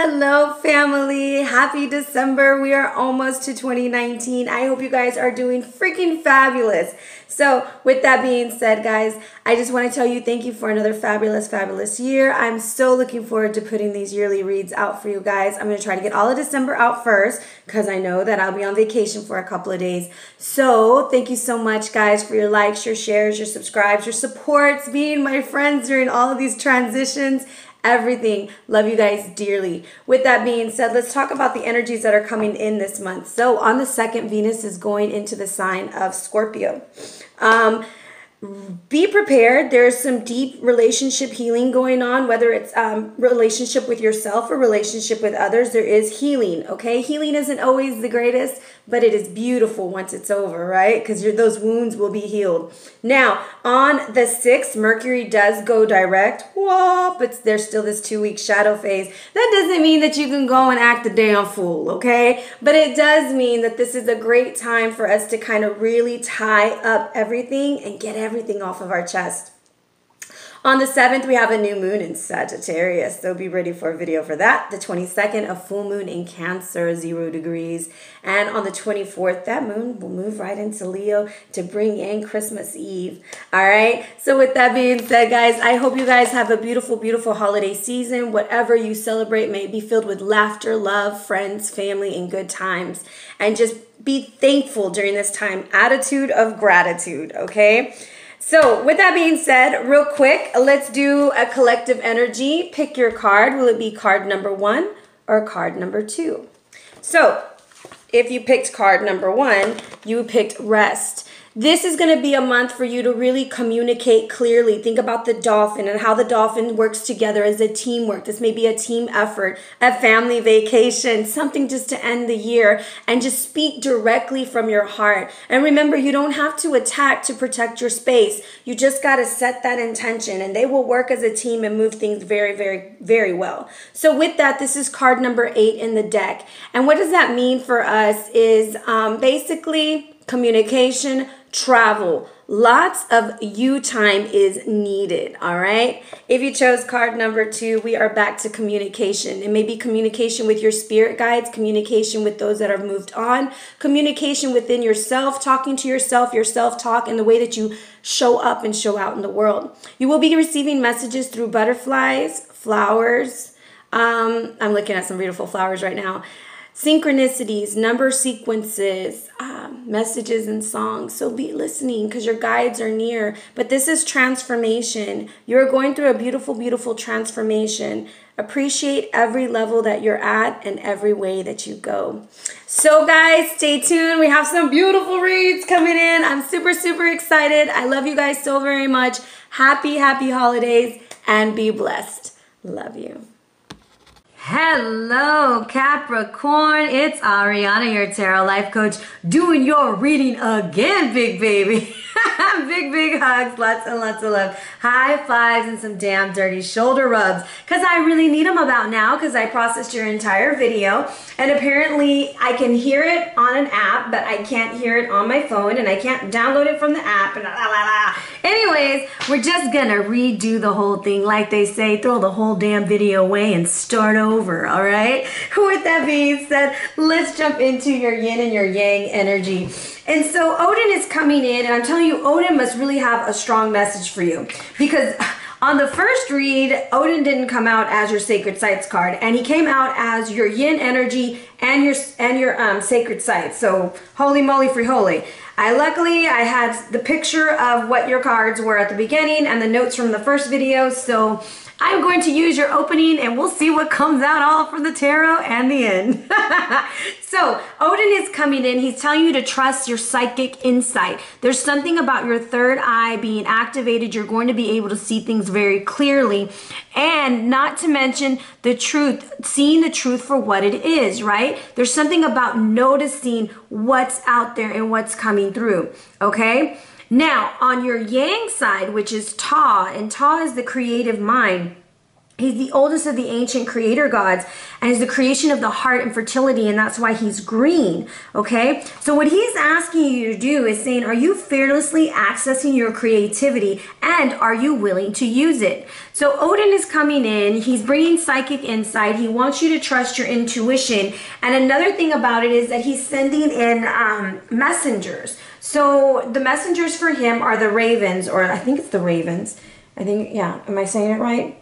Hello family, happy December. We are almost to 2019. I hope you guys are doing freaking fabulous. So with that being said, guys, I just want to tell you thank you for another fabulous year. I'm so looking forward to putting these yearly reads out for you guys. I'm going to try to get all of December out first because I know that I'll be on vacation for a couple of days. So thank you so much, guys, for your likes, your shares, your subscribes, your supports, being my friends during all of these transitions. Everything. Love you guys dearly. With that being said, let's talk about the energies that are coming in this month. So on the 2nd, Venus is going into the sign of Scorpio. Be prepared. There's some deep relationship healing going on, whether it's relationship with yourself or relationship with others. There is healing, okay? Healing isn't always the greatest, but it is beautiful once it's over, right? Because those wounds will be healed. Now, on the 6th, Mercury does go direct. Whoa, but there's still this 2-week shadow phase. That doesn't mean that you can go and act a damn fool, okay? But it does mean that this is a great time for us to kind of really tie up everything and get everything off of our chest. On the 7th, we have a new moon in Sagittarius, so be ready for a video for that. The 22nd, a full moon in Cancer, 0 degrees. And on the 24th, that moon will move right into Leo to bring in Christmas Eve. All right, so with that being said, guys, I hope you guys have a beautiful holiday season. Whatever you celebrate may be filled with laughter, love, friends, family, and good times. And just be thankful during this time. Attitude of gratitude, okay? So with that being said, real quick, let's do a collective energy. Pick your card. Will it be card number 1 or card number 2? So if you picked card number 1, you picked rest. This is going to be a month for you to really communicate clearly. Think about the dolphin and how the dolphin works together as a teamwork. This may be a team effort, a family vacation, something just to end the year, and just speak directly from your heart. And remember, you don't have to attack to protect your space. You just got to set that intention, and they will work as a team and move things very well. So with that, this is card number 8 in the deck. And what does that mean for us is basically communication, travel. Lots of you time is needed, all right? If you chose card number 2, we are back to communication. It may be communication with your spirit guides, communication with those that have moved on, communication within yourself, talking to yourself, your self-talk, and the way that you show up and show out in the world. You will be receiving messages through butterflies, flowers. I'm looking at some beautiful flowers right now. Synchronicities, number sequences, messages and songs. So be listening because your guides are near. But this is transformation. You're going through a beautiful transformation. Appreciate every level that you're at and every way that you go. So guys, stay tuned. We have some beautiful reads coming in. I'm super excited. I love you guys so very much. Happy holidays and be blessed. Love you. Hello Capricorn, it's Ariana, your tarot life coach, doing your reading again, big baby. Big hugs, lots and lots of love, high fives, and some damn dirty shoulder rubs, because I really need them about now, because I processed your entire video, and apparently I can hear it on an app, but I can't hear it on my phone, and I can't download it from the app, and anyways, we're just gonna redo the whole thing, like they say, throw the whole damn video away and start over, all right? With that being said, let's jump into your yin and your yang energy. And so Odin is coming in, and I'm telling you, Odin must really have a strong message for you, because on the first read, Odin didn't come out as your sacred sites card, and he came out as your yin energy and your sacred sites. So holy moly free holy. Luckily I had the picture of what your cards were at the beginning and the notes from the first video, so I'm going to use your opening and we'll see what comes out all from the tarot and the end. So Odin is coming in. He's telling you to trust your psychic insight. There's something about your third eye being activated. You're going to be able to see things very clearly, and not to mention the truth, seeing the truth for what it is, right? There's something about noticing what's out there and what's coming through, okay? Now, on your yang side, which is Ta, and Ta is the creative mind, He's the oldest of the ancient creator gods, and is the creation of the heart and fertility, and that's why he's green, okay? So what he's asking you to do is saying, are you fearlessly accessing your creativity, and are you willing to use it? So Odin is coming in, he's bringing psychic insight, he wants you to trust your intuition, and another thing about it is that he's sending in messengers. So the messengers for him are the ravens, or I think it's the ravens. I think, yeah, am I saying it right?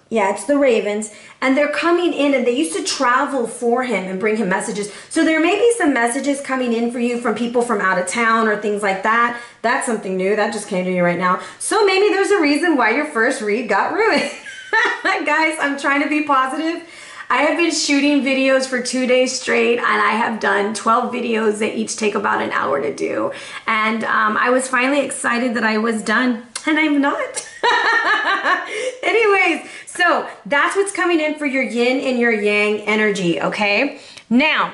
Yeah, it's the ravens, and they're coming in, and they used to travel for him and bring him messages. So there may be some messages coming in for you from people from out of town or things like that. That's something new. That just came to you right now. So maybe there's a reason why your first read got ruined. Guys, I'm trying to be positive. I have been shooting videos for 2 days straight, and I have done 12 videos that each take about an hour to do. And I was finally excited that I was done, and I'm not. Anyways, so that's what's coming in for your yin and your yang energy, okay? Now,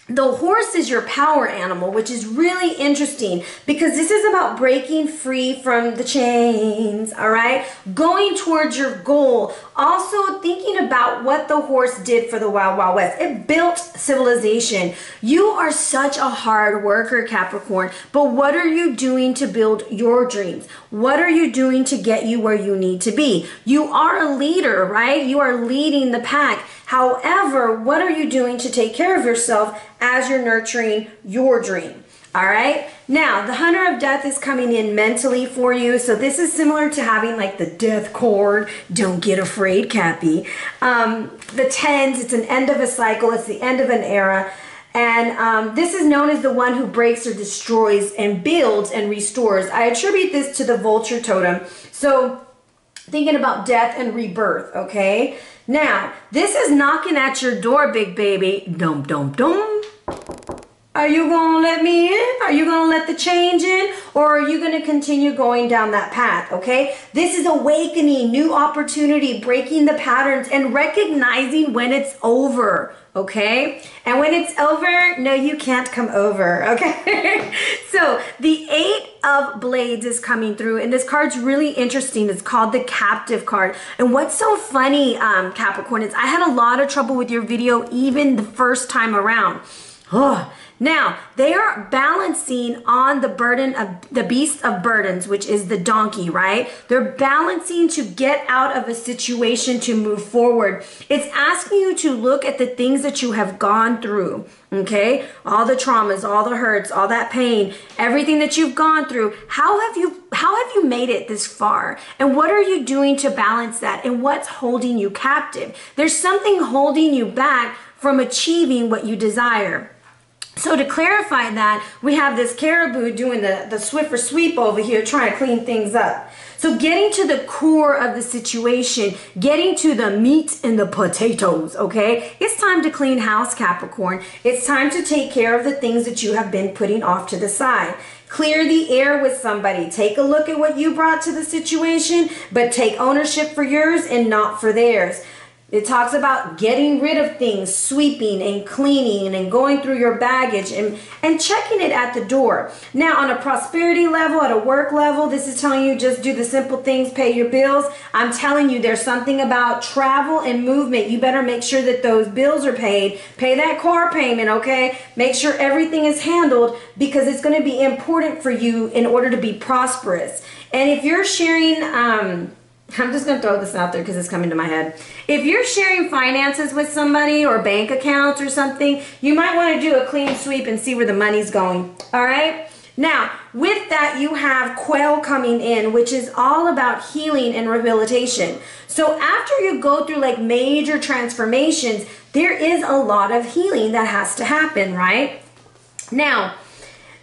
the horse is your power animal, which is really interesting because this is about breaking free from the chains, all right? Going towards your goal. Also thinking about what the horse did for the Wild Wild West. It built civilization. You are such a hard worker, Capricorn, but what are you doing to build your dreams? What are you doing to get you where you need to be? You are a leader, right? You are leading the pack. However, what are you doing to take care of yourself as you're nurturing your dream? All right. Now, the Hunter of Death is coming in mentally for you. So this is similar to having like the death cord. Don't get afraid, Cappy. The tens, it's an end of a cycle. It's the end of an era. And this is known as the one who breaks or destroys and builds and restores. I attribute this to the vulture totem. So thinking about death and rebirth, okay? Now, this is knocking at your door, big baby. Dum, dum, dum. Are you going to let me in? Are you going to let the change in? Or are you going to continue going down that path, okay? This is awakening, new opportunity, breaking the patterns, and recognizing when it's over, okay? And when it's over, no, you can't come over, okay? So the Eight of Blades is coming through, and this card's really interesting. It's called the Captive card. And what's so funny, Capricorn, is I had a lot of trouble with your video even the first time around. Oh. Now, they are balancing on the burden of the beast of burdens, which is the donkey, right? They're balancing to get out of a situation to move forward. It's asking you to look at the things that you have gone through, okay? All the traumas, all the hurts, all that pain, everything that you've gone through. How have you made it this far? And what are you doing to balance that? And what's holding you captive? There's something holding you back from achieving what you desire. So to clarify that, we have this caribou doing the Swiffer sweep over here, trying to clean things up. So getting to the core of the situation, getting to the meat and the potatoes, okay? It's time to clean house, Capricorn. It's time to take care of the things that you have been putting off to the side. Clear the air with somebody. Take a look at what you brought to the situation, but take ownership for yours and not for theirs. It talks about getting rid of things, sweeping and cleaning and going through your baggage and checking it at the door. Now, on a prosperity level, at a work level, this is telling you just do the simple things, pay your bills. I'm telling you there's something about travel and movement. You better make sure that those bills are paid. Pay that car payment, okay? Make sure everything is handled because it's going to be important for you in order to be prosperous. And if you're sharing... I'm just going to throw this out there because it's coming to my head. If you're sharing finances with somebody or bank accounts or something, you might want to do a clean sweep and see where the money's going. All right? Now, with that, you have Quail coming in, which is all about healing and rehabilitation. So after you go through like major transformations, there is a lot of healing that has to happen, right? Now,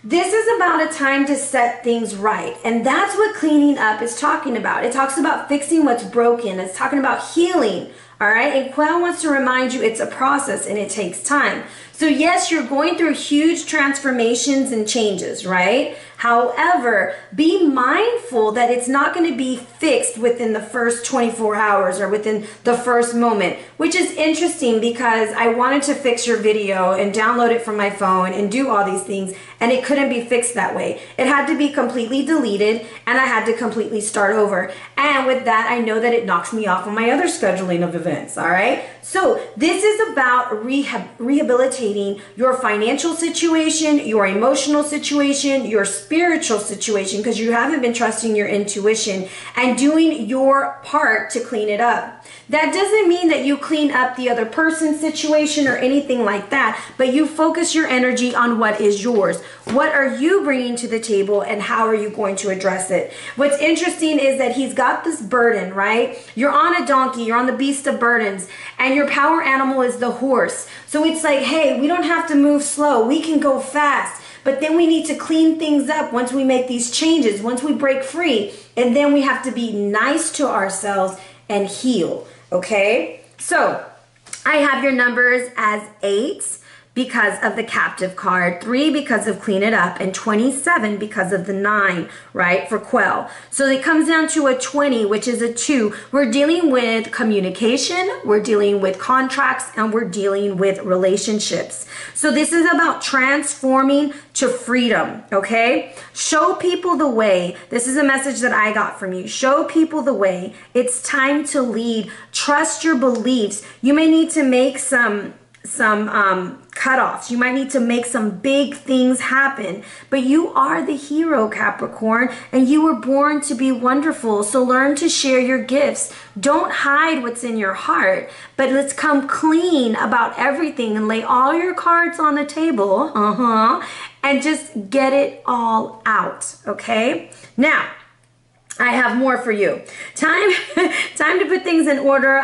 this is about a time to set things right. And that's what cleaning up is talking about. It talks about fixing what's broken. It's talking about healing. All right. And Quail wants to remind you it's a process and it takes time. So yes, you're going through huge transformations and changes, right? However, be mindful that it's not going to be fixed within the first 24 hours or within the first moment, which is interesting because I wanted to fix your video and download it from my phone and do all these things, and it couldn't be fixed that way. It had to be completely deleted, and I had to completely start over. And with that, I know that it knocks me off on my other scheduling of events, all right? So this is about rehabilitating your financial situation, your emotional situation, your spiritual situation, because you haven't been trusting your intuition and doing your part to clean it up. That doesn't mean that you clean up the other person's situation or anything like that, but you focus your energy on what is yours. What are you bringing to the table and how are you going to address it? What's interesting is that he's got this burden, right? You're on a donkey, you're on the beast of burdens, and your power animal is the horse. So it's like, hey, we don't have to move slow, we can go fast. But then we need to clean things up once we make these changes, once we break free. And then we have to be nice to ourselves and heal, okay? So I have your numbers as 8 because of the captive card, 3 because of clean it up, and 27 because of the 9, right, for quell. So it comes down to a 20, which is a 2. We're dealing with communication, we're dealing with contracts, and we're dealing with relationships. So this is about transforming to freedom, okay? Show people the way. This is a message that I got from you. Show people the way. It's time to lead. Trust your beliefs. You may need to make some cutoffs. You might need to make some big things happen, but you are the hero, Capricorn, and you were born to be wonderful. So learn to share your gifts. Don't hide what's in your heart, but let's come clean about everything and lay all your cards on the table, and just get it all out, okay? Now, I have more for you. Time to put things in order.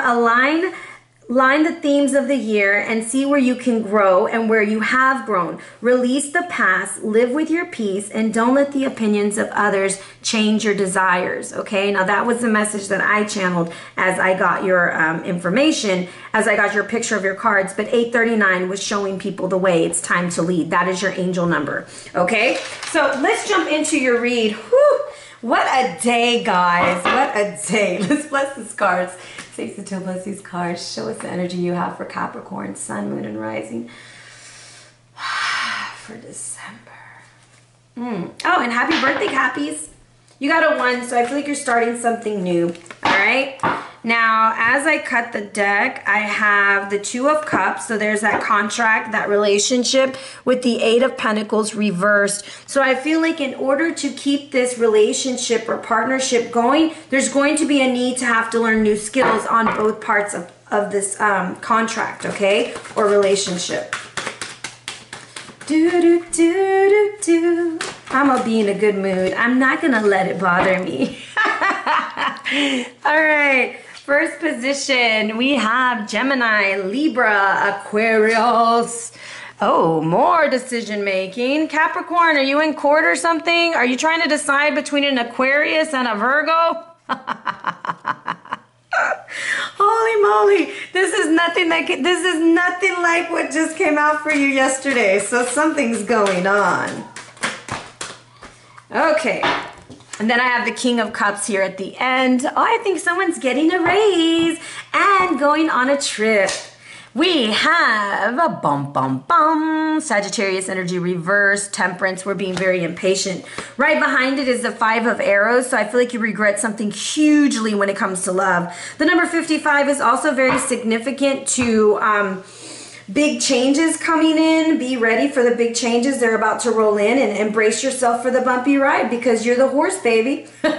Line the themes of the year and see where you can grow and where you have grown. Release the past, live with your peace, and don't let the opinions of others change your desires, okay? Now that was the message that I channeled as I got your information, as I got your picture of your cards, but 839 was showing people the way. It's time to lead. That is your angel number, okay? So let's jump into your read. Whew. What a day, guys. What a day. Let's bless these cards. Cicero, bless these cards. Show us the energy you have for Capricorn, Sun, Moon, and Rising for December. Oh, and happy birthday, Cappies. You got a 1, so I feel like you're starting something new. All right. Now, as I cut the deck, I have the 2 of Cups. So there's that contract, that relationship, with the 8 of Pentacles reversed. So I feel like in order to keep this relationship or partnership going, there's going to be a need to have to learn new skills on both parts of this contract, okay, or relationship. I'm gonna be in a good mood. I'm not gonna let it bother me. All right, first position, we have Gemini, Libra, Aquarius. Oh, more decision making. Capricorn, are you in court or something? Are you trying to decide between an Aquarius and a Virgo? Holy moly, this is nothing like what just came out for you yesterday. So something's going on. Okay. And then I have the King of Cups here at the end. Oh, I think someone's getting a raise and going on a trip. We have a Sagittarius energy reverse, Temperance. We're being very impatient. Right behind it is the 5 of Arrows. So I feel like you regret something hugely when it comes to love. The number 55 is also very significant to big changes coming in. Be ready for the big changes. They're about to roll in, and embrace yourself for the bumpy ride because you're the horse, baby. All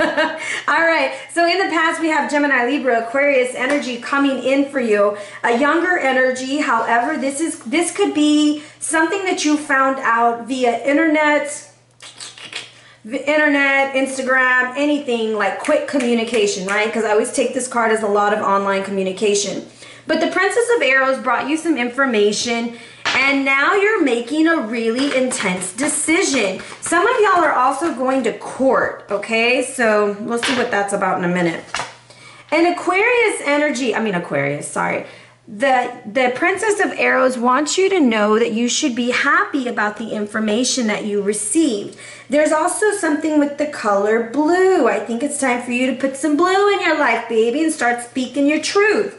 right. So in the past, we have Gemini, Libra, Aquarius energy coming in for you. A younger energy. However, this could be something that you found out via internet, Instagram, anything, like quick communication, right? Because I always take this card as a lot of online communication. But the Princess of Arrows brought you some information, and now you're making a really intense decision. Some of y'all are also going to court, okay? So we'll see what that's about in a minute. And Aquarius energy, sorry. the Princess of Arrows wants you to know that you should be happy about the information that you received. There's also something with the color blue. I think it's time for you to put some blue in your life, baby, and start speaking your truth.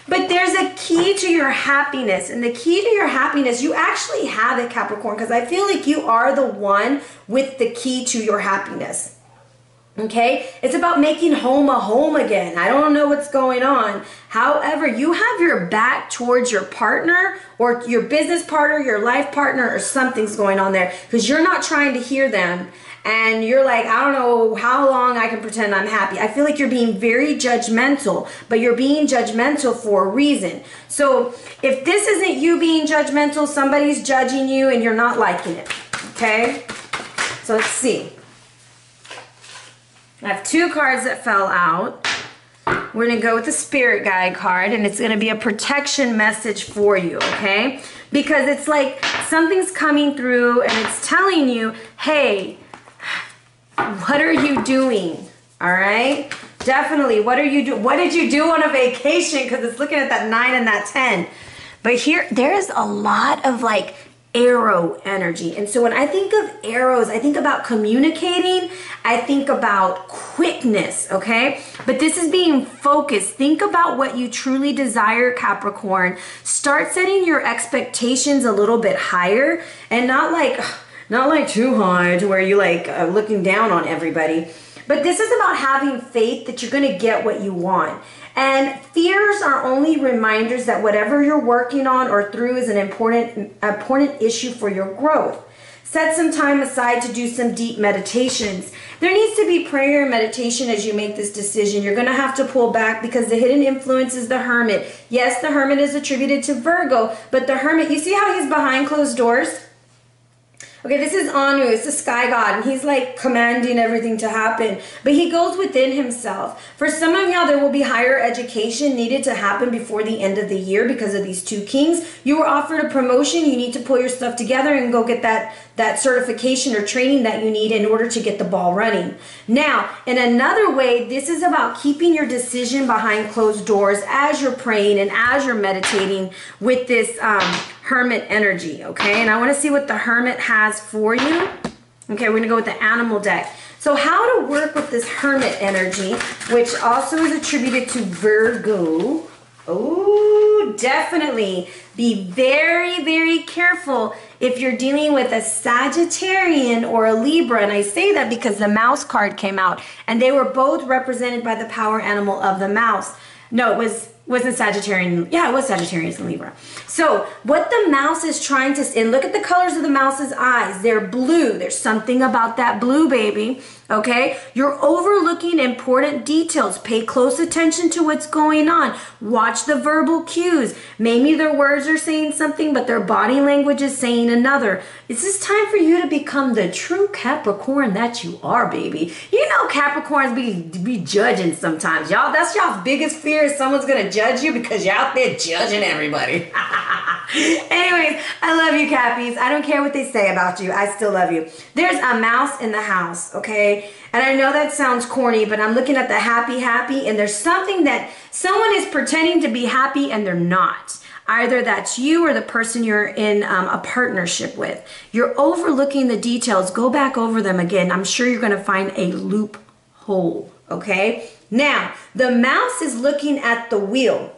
But there's a key to your happiness, and the key to your happiness, you actually have it, Capricorn, because I feel like you are the one with the key to your happiness. Okay, it's about making home a home again. I don't know what's going on. However, you have your back towards your partner or your business partner, your life partner, or something's going on there because you're not trying to hear them. And you're like, I don't know how long I can pretend I'm happy. I feel like you're being very judgmental, but you're being judgmental for a reason. So if this isn't you being judgmental, somebody's judging you and you're not liking it. Okay, so let's see. I have 2 cards that fell out. We're going to go with the Spirit Guide card, and it's going to be a protection message for you, okay? Because it's like something's coming through, and it's telling you, hey, what are you doing? All right? Definitely, what are you doing? What did you do on a vacation? Because it's looking at that 9 and that 10. But here, there's a lot of like arrow energy. And so when I think of arrows, I think about communicating. I think about quickness, okay? But this is being focused. Think about what you truly desire, Capricorn. Start setting your expectations a little bit higher and not like too high to where you like looking down on everybody. But this is about having faith that you're going to get what you want. And fears are only reminders that whatever you're working on or through is an important issue for your growth. Set some time aside to do some deep meditations. There needs to be prayer and meditation as you make this decision. You're going to have to pull back because the hidden influence is the Hermit. Yes, the Hermit is attributed to Virgo, but the Hermit, you see how he's behind closed doors? Okay, this is Anu, it's the sky god, and he's like commanding everything to happen. But he goes within himself. For some of y'all, there will be higher education needed to happen before the end of the year because of these 2 kings. You were offered a promotion, you need to pull your stuff together and go get that certification or training that you need in order to get the ball running. Now, in another way, this is about keeping your decision behind closed doors as you're praying and as you're meditating with this Hermit energy, okay? And I want to see what the Hermit has for you. Okay, we're going to go with the animal deck. So how to work with this Hermit energy, which also is attributed to Virgo. Oh, definitely be very, very careful if you're dealing with a Sagittarian or a Libra. And I say that because the mouse card came out and they were both represented by the power animal of the mouse. No, it wasn't Sagittarian. Yeah, it was Sagittarius and Libra. So what the mouse is trying to, and look at the colors of the mouse's eyes. They're blue. There's something about that blue, baby. Okay? You're overlooking important details. Pay close attention to what's going on. Watch the verbal cues. Maybe their words are saying something, but their body language is saying another. This is time for you to become the true Capricorn that you are, baby. You know Capricorns be judging sometimes. Y'all, that's y'all's biggest fear is someone's going to judge you because you're out there judging everybody. Anyways, I love you, Cappies. I don't care what they say about you. I still love you. There's a mouse in the house, okay? And I know that sounds corny, but I'm looking at the happy, and there's something that someone is pretending to be happy and they're not. Either that's you or the person you're in a partnership with. You're overlooking the details. Go back over them again. I'm sure you're going to find a loophole, okay? Now, the mouse is looking at the wheel.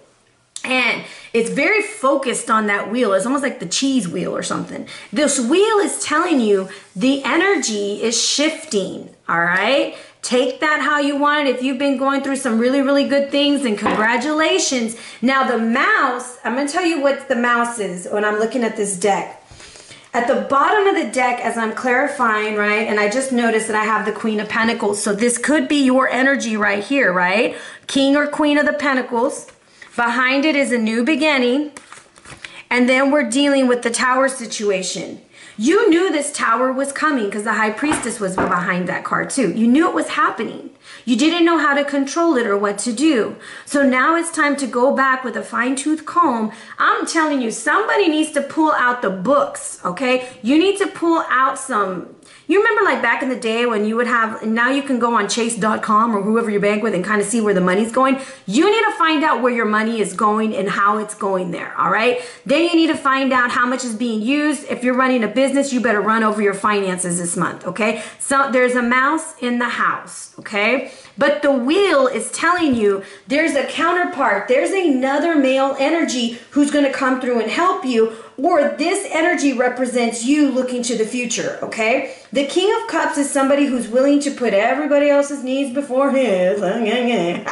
And it's very focused on that wheel. It's almost like the cheese wheel or something. This wheel is telling you the energy is shifting, all right? Take that how you want it. If you've been going through some really, really good things, then congratulations. Now the mouse, I'm going to tell you what the mouse is when I'm looking at this deck. At the bottom of the deck, as I'm clarifying, right, and I just noticed that I have the Queen of Pentacles. So this could be your energy right here, right? King or Queen of the Pentacles. Behind it is a new beginning. And then we're dealing with the Tower situation. You knew this Tower was coming because the High Priestess was behind that card too. You knew it was happening. You didn't know how to control it or what to do. So now it's time to go back with a fine-tooth comb. I'm telling you, somebody needs to pull out the books, okay? You need to pull out some, You remember like back in the day when you would have, and now you can go on chase.com or whoever you bank with and kind of see where the money's going. You need to find out where your money is going and how it's going there, all right? Then you need to find out how much is being used. If you're running a business, you better run over your finances this month, okay? So there's a mouse in the house, okay? But the wheel is telling you there's a counterpart. There's another male energy who's going to come through and help you, or this energy represents you looking to the future, okay? The King of Cups is somebody who's willing to put everybody else's needs before his. And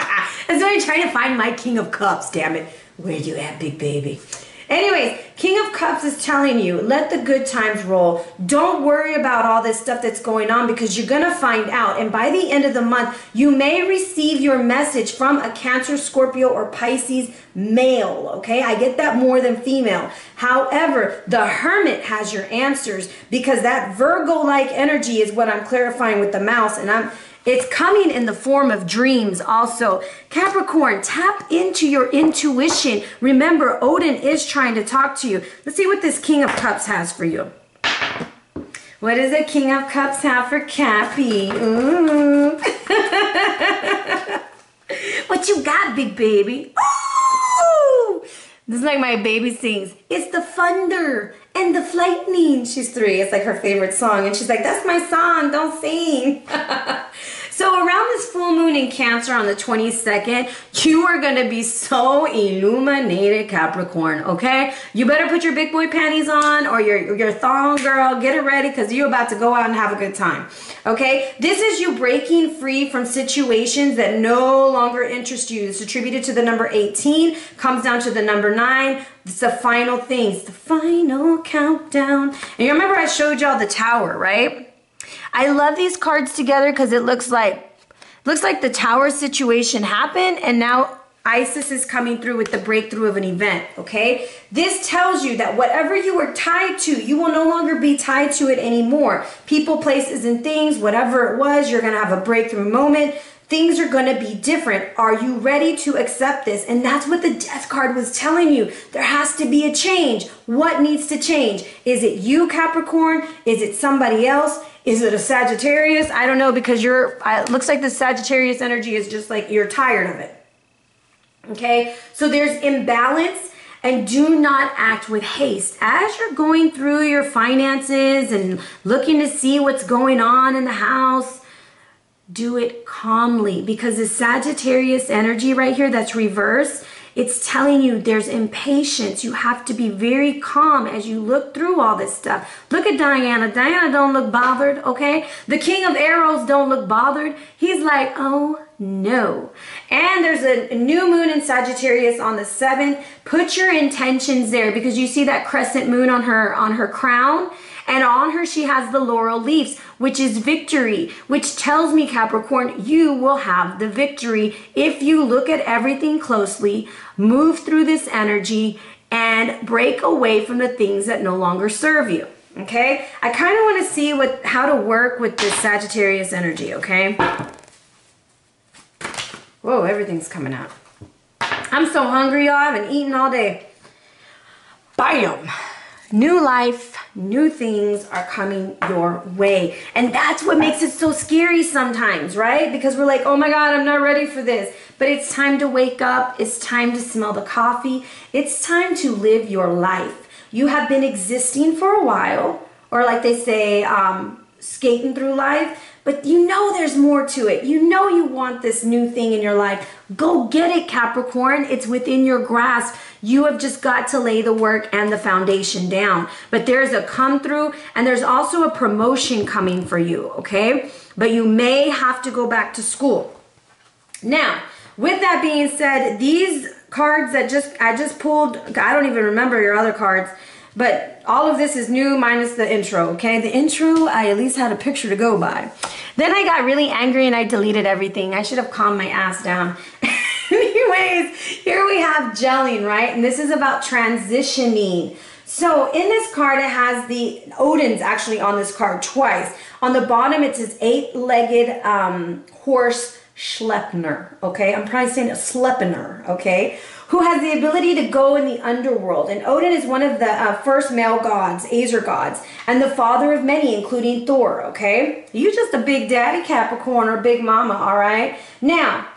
so I'm trying to find my King of Cups, damn it. Where you at, big baby? Anyways, King of Cups is telling you, let the good times roll. Don't worry about all this stuff that's going on because you're going to find out. And by the end of the month, you may receive your message from a Cancer, Scorpio, or Pisces male, okay? I get that more than female. However, the Hermit has your answers because that Virgo-like energy is what I'm clarifying with the mouse, and it's coming in the form of dreams also. Capricorn, tap into your intuition. Remember, Odin is trying to talk to you. Let's see what this King of Cups has for you. What does the King of Cups have for Cappy? Ooh. What you got, big baby? Ooh. This is like my baby sings. It's the thunder and the lightning. She's 3. It's like her favorite song. And she's like, that's my song. Don't sing. So around this full moon in Cancer on the 22nd, you are going to be so illuminated, Capricorn, okay? You better put your big boy panties on or your thong, girl. Get it ready because you're about to go out and have a good time, okay? This is you breaking free from situations that no longer interest you. It's attributed to the number 18, comes down to the number 9. It's the final thing. It's the final countdown. And you remember I showed y'all the tower, right? I love these cards together because it looks like the tower situation happened and now Isis is coming through with the breakthrough of an event, okay? This tells you that whatever you were tied to, you will no longer be tied to it anymore. People, places, and things, whatever it was, you're going to have a breakthrough moment. Things are going to be different. Are you ready to accept this? And that's what the Death card was telling you. There has to be a change. What needs to change? Is it you, Capricorn? Is it somebody else? Is it a Sagittarius? I don't know because it looks like the Sagittarius energy is just like you're tired of it. Okay? So there's imbalance and do not act with haste. As you're going through your finances and looking to see what's going on in the house, do it calmly because the Sagittarius energy right here that's reversed, it's telling you there's impatience. You have to be very calm as you look through all this stuff. Look at Diana. Diana don't look bothered, okay? The King of Arrows don't look bothered. He's like, oh no. And there's a new moon in Sagittarius on the 7th. Put your intentions there because you see that crescent moon on her crown. And on her, she has the laurel leaves, which is victory, which tells me, Capricorn, you will have the victory if you look at everything closely, move through this energy, and break away from the things that no longer serve you, okay? I kind of want to see how to work with this Sagittarius energy, okay? Whoa, everything's coming out. I'm so hungry, y'all. I haven't eaten all day. Bam! New life, new things are coming your way. And that's what makes it so scary sometimes, right? Because we're like, oh my God, I'm not ready for this. But it's time to wake up. It's time to smell the coffee. It's time to live your life. You have been existing for a while, or like they say, skating through life. But you know there's more to it. You know you want this new thing in your life. Go get it, Capricorn. It's within your grasp. You have just got to lay the work and the foundation down. But there's a come through and there's also a promotion coming for you, okay? But you may have to go back to school. Now, with that being said, these cards that I just pulled, I don't even remember your other cards, but all of this is new minus the intro, okay? The intro, I at least had a picture to go by. Then I got really angry and I deleted everything. I should have calmed my ass down. Anyways, here we have gelling, right? And this is about transitioning. So in this card, it has the Odin's actually on this card twice. On the bottom, it says 8-legged horse Schleppner, okay? I'm probably saying a Schleppner, okay? Who has the ability to go in the underworld. And Odin is one of the first male gods, Aesir gods, and the father of many, including Thor, okay? You just a big daddy Capricorn or big mama, all right? Now,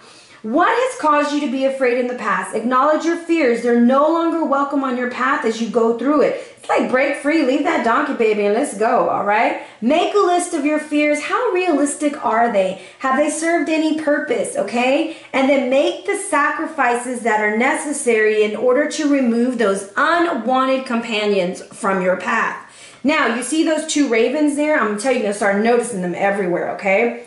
what has caused you to be afraid in the past? Acknowledge your fears. They're no longer welcome on your path as you go through it. It's like break free, leave that donkey baby and let's go, all right? Make a list of your fears. How realistic are they? Have they served any purpose, okay? And then make the sacrifices that are necessary in order to remove those unwanted companions from your path. Now, you see those two ravens there? I'm going to tell you, you're going to start noticing them everywhere, okay?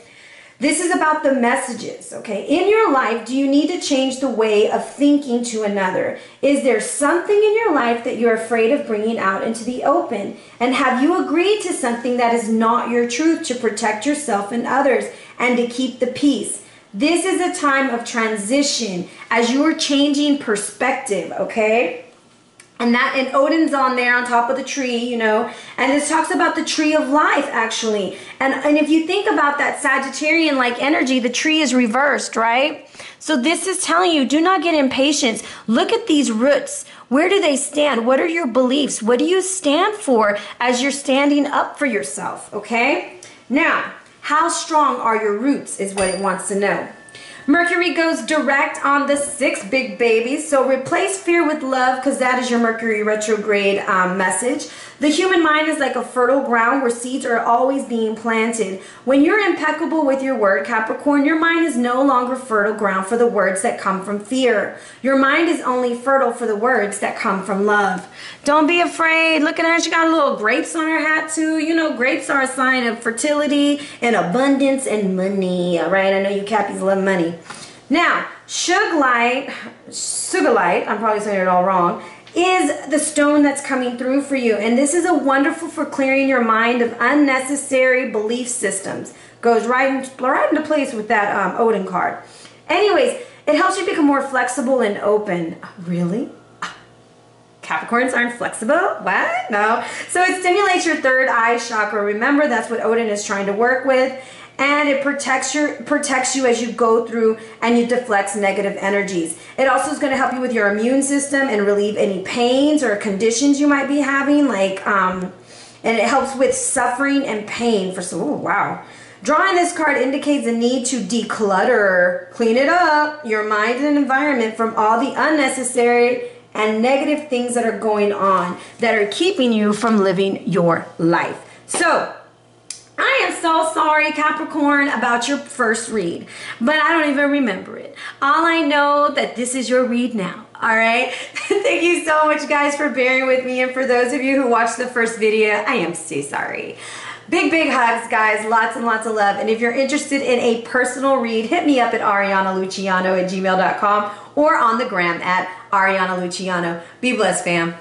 This is about the messages, okay? In your life, do you need to change the way of thinking to another? Is there something in your life that you're afraid of bringing out into the open? And have you agreed to something that is not your truth to protect yourself and others and to keep the peace? This is a time of transition as you are changing perspective, okay? And Odin's on there on top of the tree, you know, and this talks about the tree of life, actually. And if you think about that Sagittarian-like energy, the tree is reversed, right? So this is telling you, do not get impatient. Look at these roots. Where do they stand? What are your beliefs? What do you stand for as you're standing up for yourself, okay? Now, how strong are your roots is what it wants to know. Mercury goes direct on the 6 big babies. So replace fear with love, because that is your Mercury retrograde message. The human mind is like a fertile ground where seeds are always being planted. When you're impeccable with your word, Capricorn, your mind is no longer fertile ground for the words that come from fear. Your mind is only fertile for the words that come from love. Don't be afraid. Look at her. She got little grapes on her hat too. You know, grapes are a sign of fertility and abundance and money. All right. I know you Cappies love money. Now, Sugilite, I'm probably saying it all wrong, is the stone that's coming through for you. And this is a wonderful for clearing your mind of unnecessary belief systems. Goes right into place with that Odin card. Anyways, it helps you become more flexible and open. Really? Capricorns aren't flexible? What? No. So it stimulates your third eye chakra. Remember, that's what Odin is trying to work with. And it protects you as you go through and you deflects negative energies. It also is going to help you with your immune system and relieve any pains or conditions you might be having, like and it helps with suffering and pain for some. Oh, wow. Drawing this card indicates a need to declutter, clean it up, your mind and environment from all the unnecessary and negative things that are going on that are keeping you from living your life. So, I am so sorry, Capricorn, about your first read, but I don't even remember it. All I know that this is your read now, all right? Thank you so much, guys, for bearing with me, and for those of you who watched the first video, I am so sorry. Big, big hugs, guys. Lots and lots of love. And if you're interested in a personal read, hit me up at arianaluciano@gmail.com or on the gram at Ariana Luciano. Be blessed, fam.